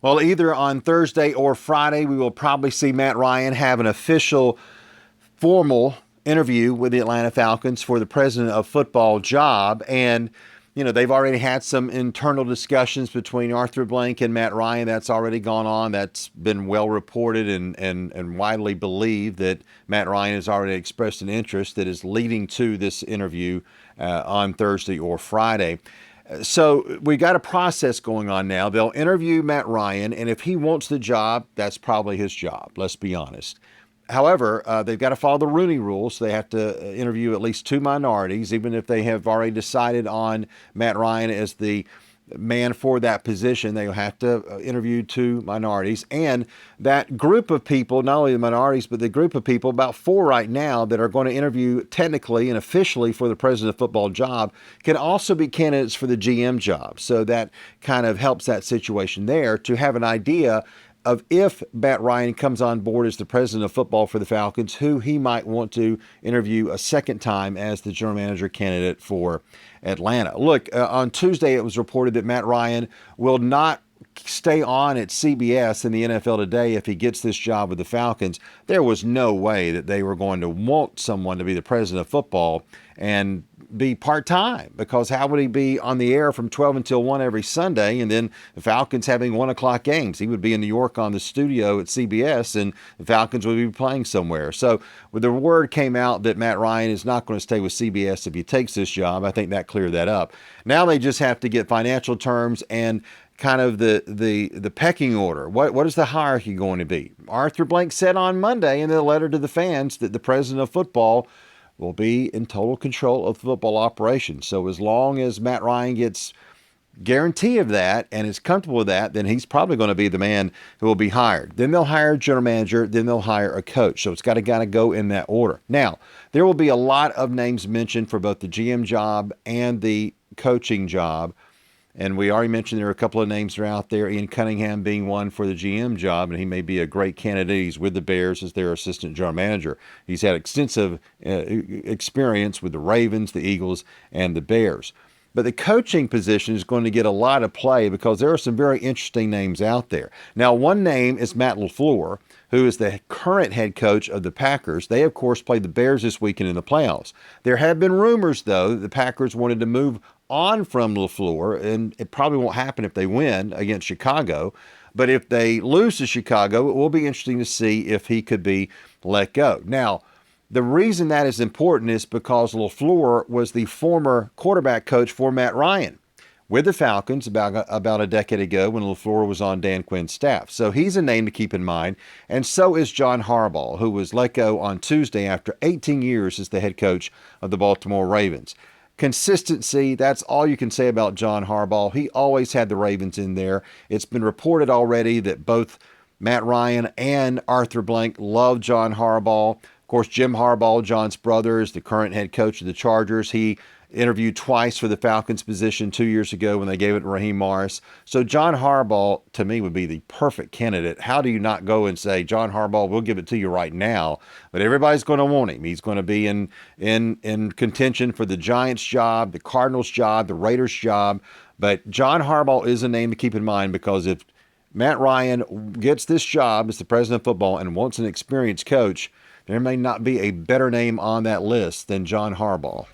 Well, either on Thursday or Friday, we will probably see Matt Ryan have an official, formal interview with the Atlanta Falcons for the president of football job. And, they've already had some internal discussions between Arthur Blank and Matt Ryan. That's already gone on. That's been well reported and widely believed that Matt Ryan has already expressed an interest that is leading to this interview on Thursday or Friday. So we got a process going on now. They'll interview Matt Ryan, and if he wants the job, that's probably his job, let's be honest. However, they've got to follow the Rooney Rule, so they have to interview at least two minorities, even if they have already decided on Matt Ryan as the man for that position. They'll have to interview two minorities. And that group of people, not only the minorities, but the group of people, about four right now, that are going to interview technically and officially for the president of football job, can also be candidates for the GM job. So that kind of helps that situation there to have an idea of if Matt Ryan comes on board as the president of football for the Falcons, who he might want to interview a second time as the general manager candidate for Atlanta. Look, on Tuesday it was reported that Matt Ryan will not stay on at CBS in the NFL Today if he gets this job with the Falcons. There was no way that they were going to want someone to be the president of football and be part-time, because how would he be on the air from 12 until 1 every Sunday, and then the Falcons having 1 o'clock games? He would be in New York on the studio at CBS, and the Falcons would be playing somewhere. So when the word came out that Matt Ryan is not going to stay with CBS if he takes this job, I think that cleared that up. Now they just have to get financial terms and kind of the pecking order. What is the hierarchy going to be? Arthur Blank said on Monday in a letter to the fans that the president of football will be in total control of the football operations. So as long as Matt Ryan gets guarantee of that and is comfortable with that, then he's probably going to be the man who will be hired. Then they'll hire a general manager, then they'll hire a coach. So it's got to kind of go in that order. Now, there will be a lot of names mentioned for both the GM job and the coaching job. And we already mentioned there are a couple of names that are out there, Ian Cunningham being one for the GM job, and he may be a great candidate. He's with the Bears as their assistant general manager. He's had extensive experience with the Ravens, the Eagles, and the Bears. But the coaching position is going to get a lot of play because there are some very interesting names out there. Now, one name is Matt LaFleur, who is the current head coach of the Packers. They, of course, played the Bears this weekend in the playoffs. There have been rumors, though, that the Packers wanted to move on from LaFleur, and it probably won't happen if they win against Chicago. But if they lose to Chicago, it will be interesting to see if he could be let go. Now, the reason that is important is because LaFleur was the former quarterback coach for Matt Ryan with the Falcons about a decade ago when LaFleur was on Dan Quinn's staff. So he's a name to keep in mind. And so is John Harbaugh, who was let go on Tuesday after 18 years as the head coach of the Baltimore Ravens. Consistency, that's all you can say about John Harbaugh. He always had the Ravens in there. It's been reported already that both Matt Ryan and Arthur Blank love John Harbaugh. Of course, Jim Harbaugh, John's brother, is the current head coach of the Chargers. He interviewed twice for the Falcons position 2 years ago when they gave it to Raheem Morris. So John Harbaugh, to me, would be the perfect candidate. How do you not go and say, John Harbaugh, we'll give it to you right now, but everybody's going to want him. He's going to be in contention for the Giants job, the Cardinals job, the Raiders job. But John Harbaugh is a name to keep in mind, because if Matt Ryan gets this job as the president of football and wants an experienced coach, there may not be a better name on that list than John Harbaugh.